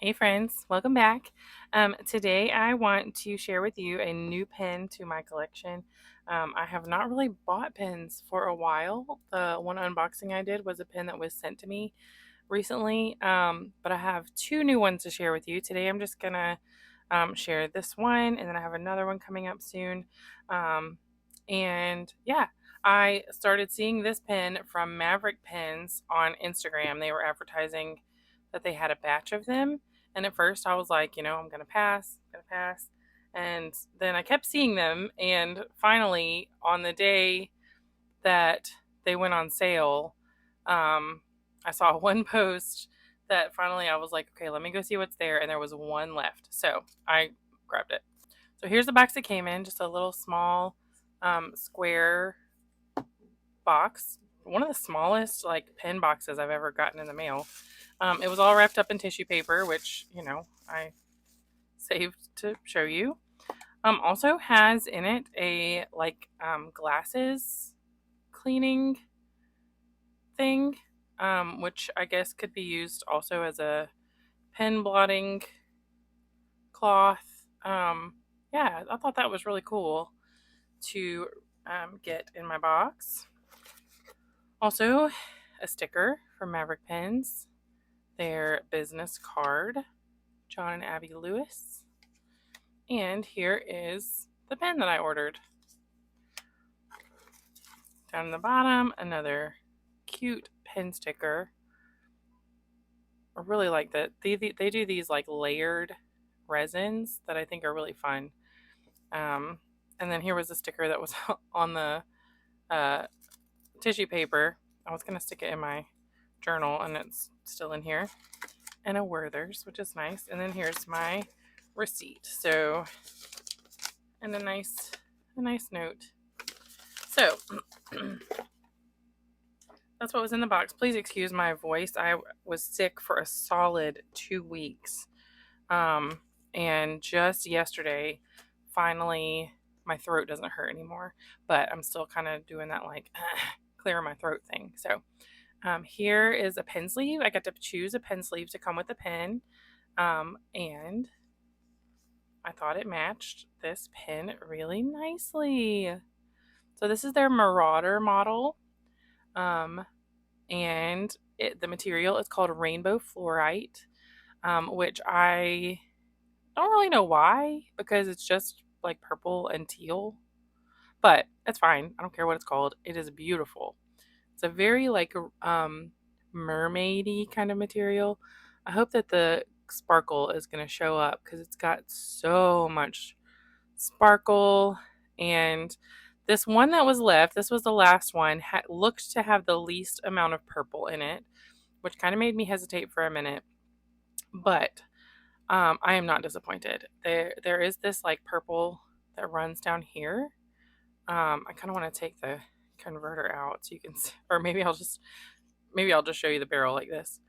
Hey friends, welcome back. Today I want to share with you a new pen to my collection. I have not really bought pens for a while. The one unboxing I did was a pen that was sent to me recently, but I have two new ones to share with you. Today I'm just gonna share this one, and then I have another one coming up soon. Um, and yeah, I started seeing this pen from Maverick Pens on Instagram. They were advertising that they had a batch of them. And at first I was like, I'm going to pass, going to pass. And then I kept seeing them. And finally, on the day that they went on sale, um, I saw one post that finally I was like, okay, let me go see what's there. And there was one left. So I grabbed it. So here's the box it came in, just a little small square box. One of the smallest like pen boxes I've ever gotten in the mail. It was all wrapped up in tissue paper, which, I saved to show you. Also has in it a glasses cleaning thing, which I guess could be used also as a pen blotting cloth. Yeah, I thought that was really cool to get in my box. Also, a sticker from Maverick Pens, their business card, John and Abby Lewis. And here is the pen that I ordered. Down in the bottom, another cute pen sticker. I really like that. They do these like layered resins that I think are really fun. And then here was a sticker that was on the uh, tissue paper. I was going to stick it in my journal, and it's still in here. And a Werther's, which is nice. And then here's my receipt. So, and a nice note. So, that's what was in the box. Please excuse my voice. I was sick for a solid 2 weeks. And just yesterday, finally, my throat doesn't hurt anymore. But I'm still kind of doing that clear my throat thing. So, here is a pen sleeve. I got to choose a pen sleeve to come with the pen. And I thought it matched this pen really nicely. So this is their Marauder model. And the material is called Rainbow Fluorite, which I don't really know why, because it's just like purple and teal. But it's fine. I don't care what it's called. It is beautiful. It's a very mermaidy kind of material. I hope that the sparkle is going to show up because it's got so much sparkle. And this one that was left, this was the last one, looked to have the least amount of purple in it, which kind of made me hesitate for a minute. But I am not disappointed. There is this like purple that runs down here. I kind of want to take the converter out so you can see, or maybe I'll just show you the barrel like this.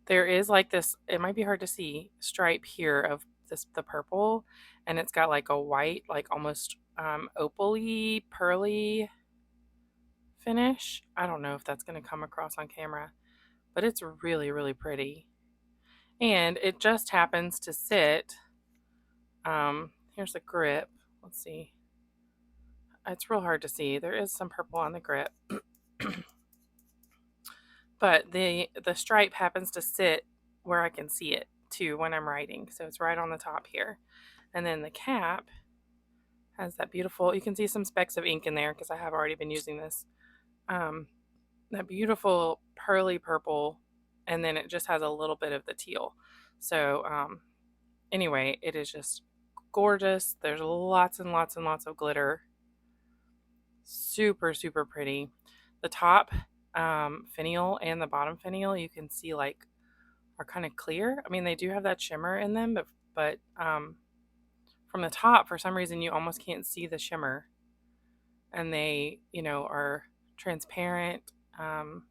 There is like this, it might be hard to see, stripe here of the purple, and it's got like a white, like almost opal-y, pearly finish. I don't know if that's going to come across on camera, but it's really, really pretty. And it just happens to sit, here's the grip. Let's see. It's real hard to see. There is some purple on the grip. But the stripe happens to sit where I can see it too when I'm writing. So it's right on the top here. And then the cap has that beautiful, you can see some specks of ink in there because I have already been using this. That beautiful pearly purple, and then it just has a little bit of the teal. So anyway, it is just gorgeous. There's lots and lots and lots of glitter. Super, super pretty. The top finial and the bottom finial, you can see are kind of clear. I mean, they do have that shimmer in them, but from the top, for some reason, you almost can't see the shimmer. And they, are transparent, kind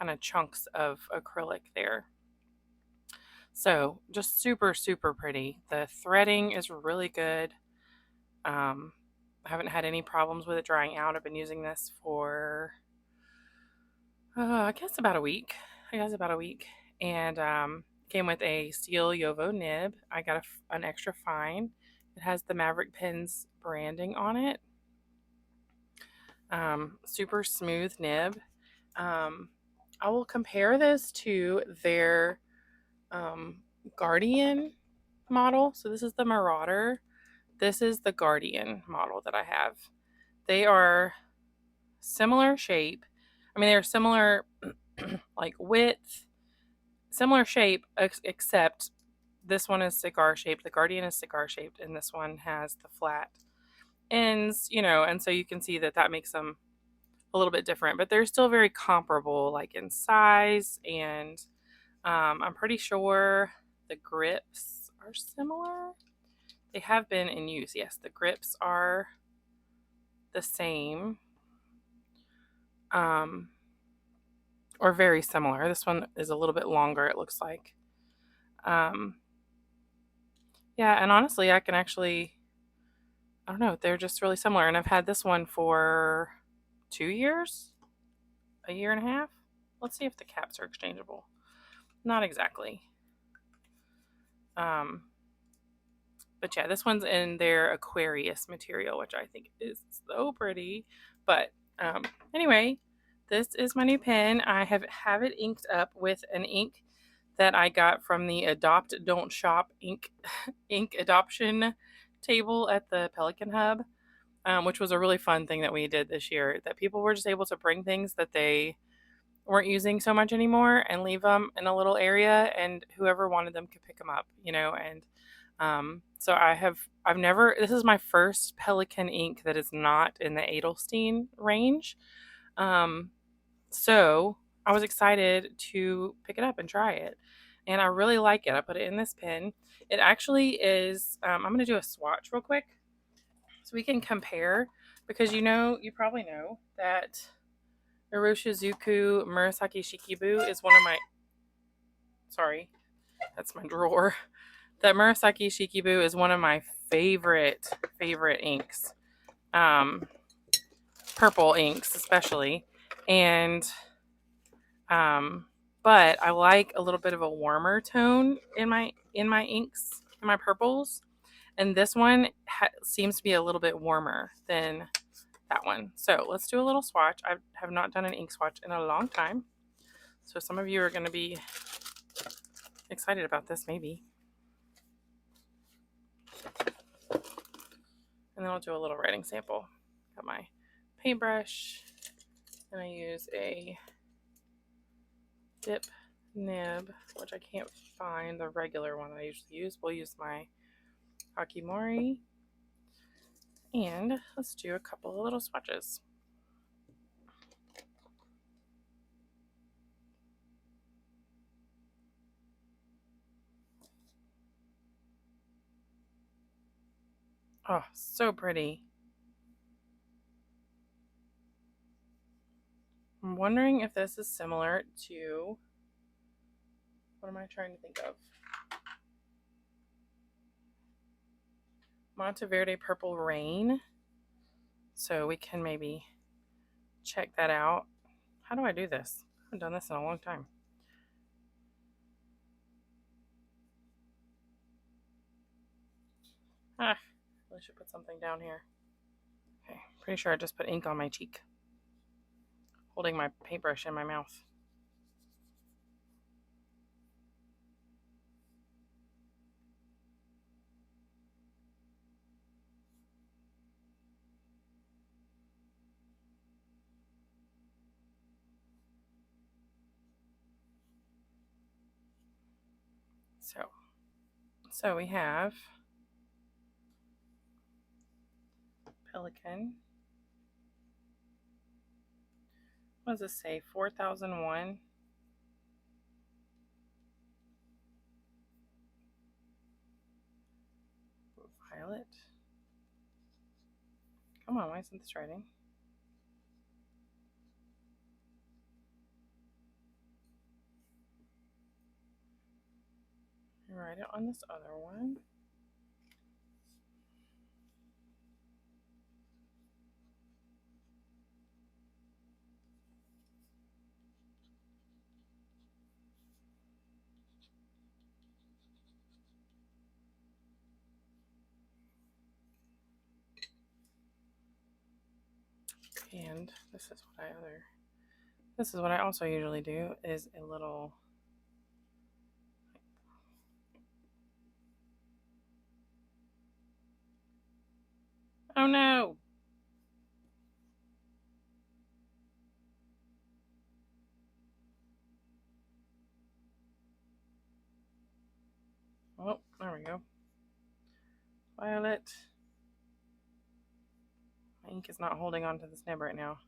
of chunks of acrylic there. So just super, super pretty. The threading is really good. I haven't had any problems with it drying out. I've been using this for, I guess about a week. and came with a steel Yovo nib. I got an extra fine. It has the Maverick pens branding on it. Super smooth nib. Um, I will compare this to their Guardian model. So this is the Marauder. This is the Guardian model that I have. They are similar shape. I mean, they're similar like width, similar shape, except this one is cigar shaped. The Guardian is cigar shaped, and this one has the flat ends, and so you can see that that makes them a little bit different, but they're still very comparable, like in size, and I'm pretty sure the grips are similar. They have been in use. Yes, the grips are the same, or very similar. This one is a little bit longer, it looks like. Um, yeah, and honestly, I don't know, they're just really similar. And I've had this one for 2 years, a year and a half. Let's see if the caps are exchangeable. Not exactly. But yeah, this one's in their Aquarius material, which I think is so pretty. But anyway, this is my new pen. I have it inked up with an ink that I got from the Adopt Don't Shop ink adoption table at the Pelikan Hub, which was a really fun thing that we did this year. That people were just able to bring things that they weren't using so much anymore and leave them in a little area, and whoever wanted them could pick them up, and so I've never, this is my first Pelikan ink that is not in the Edelstein range. So I was excited to pick it up and try it, and I really like it. I put it in this pen. It actually is, I'm going to do a swatch real quick so we can compare, because you probably know that Iroshizuku Murasaki Shikibu is one of my, sorry, that's my drawer. That Murasaki Shikibu is one of my favorite inks. Purple inks especially. And but I like a little bit of a warmer tone in my inks, in my purples. And this one seems to be a little bit warmer than that one. So let's do a little swatch. I have not done an ink swatch in a long time. So some of you are going to be excited about this, maybe. And then I'll do a little writing sample. Got my paintbrush, and I use a dip nib, which I can't find the regular one that I usually use. We'll use my Akimori, and let's do a couple of little swatches. Oh, so pretty. I'm wondering if this is similar to, what am I trying to think of? Monteverde Purple Rain. So we can maybe check that out. How do I do this? I haven't done this in a long time. I should put something down here. Okay, pretty sure I just put ink on my cheek, holding my paintbrush in my mouth. So we have Pelikan. What does this say? 4001. Violet. Come on, why isn't this writing? Write it on this other one. And this is what I also usually do is a little. Oh no. Oh, there we go. Violet. My ink is not holding on to this nib right now.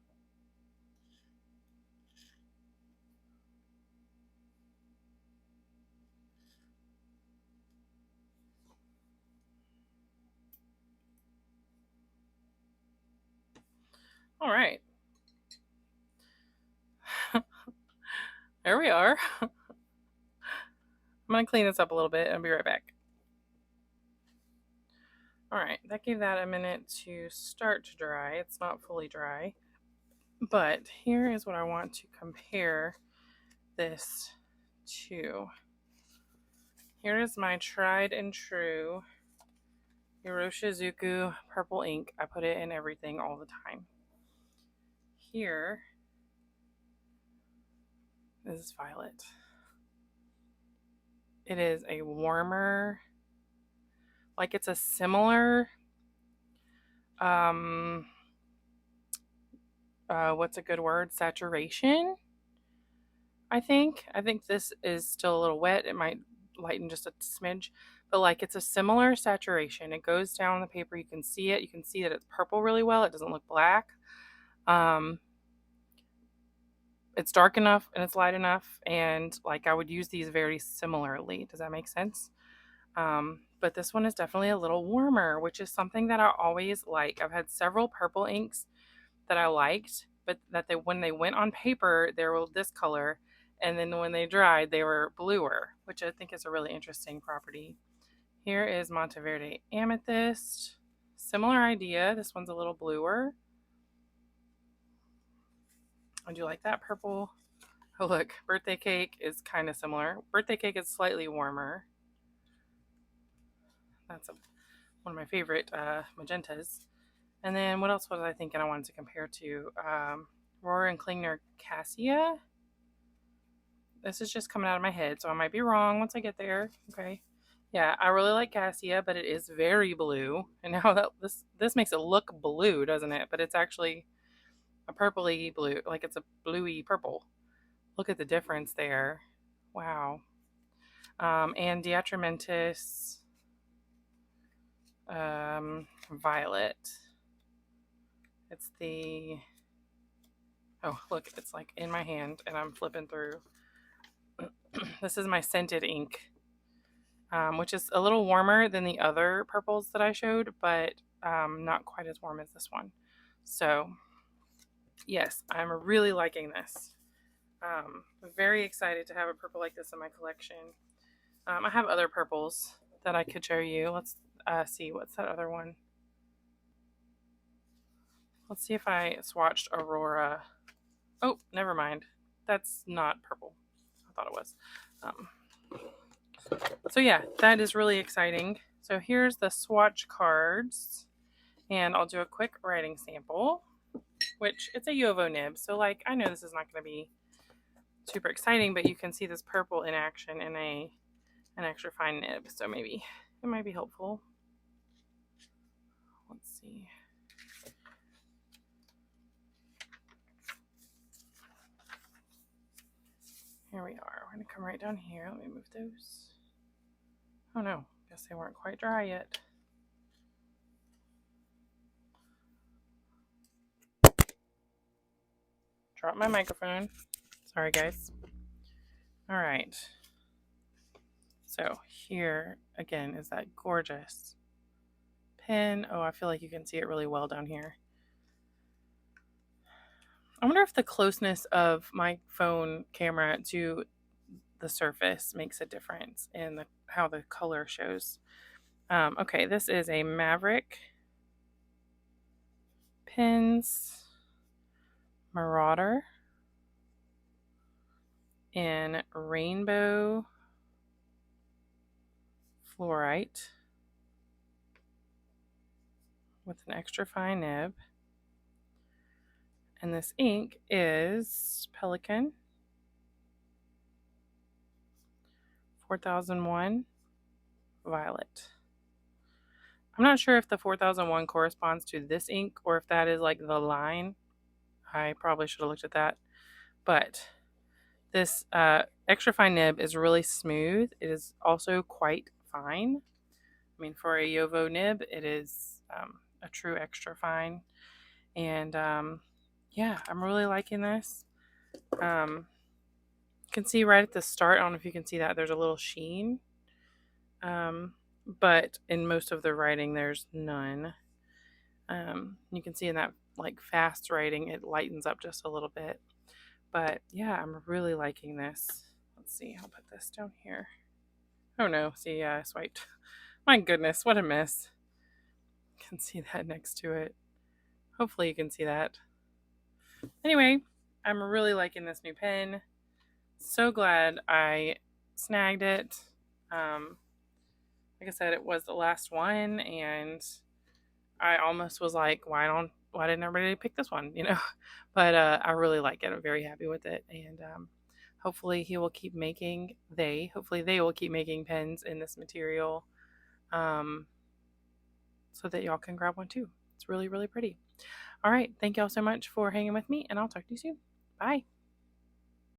All right. There we are. I'm going to clean this up a little bit and I'll be right back. All right, that gave that a minute to start to dry. It's not fully dry. But here is what I want to compare this to. Here is my tried and true Iroshizuku purple ink. I put it in everything all the time. Here is Violet. It is a warmer, like it's a similar, what's a good word? Saturation, I think. I think this is still a little wet. It might lighten just a smidge, but like it's a similar saturation. It goes down the paper. You can see it. You can see that it's purple really well. It doesn't look black. It's dark enough and it's light enough, and like I would use these very similarly. Does that make sense? But this one is definitely a little warmer, which is something that I always like. I've had several purple inks that I liked, but that when they went on paper, they were this color, and then when they dried, they were bluer, which I think is a really interesting property. Here is Monteverde Amethyst. Similar idea. This one's a little bluer. I do like that purple. Oh, look, Birthday Cake is kind of similar. Birthday Cake is slightly warmer. That's one of my favorite magentas. And then what else was I thinking I wanted to compare to? Rohrer and Klingner Cassia. This is just coming out of my head, so I might be wrong once I get there. Okay. Yeah, I really like Cassia, but it is very blue. And now that this makes it look blue, doesn't it? But it's actually a purpley blue, like it's a bluey purple. Look at the difference there. Wow. And Diatramentis Violet. It's the, oh, look, it's like in my hand and I'm flipping through. This is my scented ink, which is a little warmer than the other purples that I showed, but not quite as warm as this one. So, yes, I'm really liking this. Very excited to have a purple like this in my collection. I have other purples that I could show you. Let's see, what's that other one? Let's see if I swatched Aurora. Oh, never mind. That's not purple. I thought it was. So yeah, that is really exciting. So here's the swatch cards, and I'll do a quick writing sample, which it's a U of O nib. So like, I know this is not going to be super exciting, but you can see this purple in action in an extra fine nib. So maybe it might be helpful. Let's see. Here we are. We're going to come right down here. Let me move those. Oh no, guess they weren't quite dry yet. Drop my microphone. Sorry, guys. All right. So here again is that gorgeous pen. Oh, I feel like you can see it really well down here. I wonder if the closeness of my phone camera to the surface makes a difference in how the color shows. Okay, this is a Maverick pens Marauder in rainbow fluorite with an extra fine nib. And this ink is Pelikan 4001 Violet. I'm not sure if the 4001 corresponds to this ink or if that is like the line. I probably should have looked at that. But this extra fine nib is really smooth. It is also quite fine. I mean, for a Yovo nib, it is a true extra fine. And yeah, I'm really liking this. You can see right at the start, I don't know if you can see that, there's a little sheen. But in most of the writing, there's none. You can see in that like fast writing, it lightens up just a little bit. But yeah, I'm really liking this. Let's see, I'll put this down here. Oh no, see, I swiped. My goodness, what a mess. You can see that next to it. Hopefully you can see that. Anyway, I'm really liking this new pen. So glad I snagged it. Like I said, it was the last one, and I almost was like, why didn't everybody pick this one, you know? But I really like it. I'm very happy with it, and hopefully hopefully they will keep making pens in this material, so that y'all can grab one too. It's really, really pretty. All right, thank y'all so much for hanging with me, and I'll talk to you soon. Bye.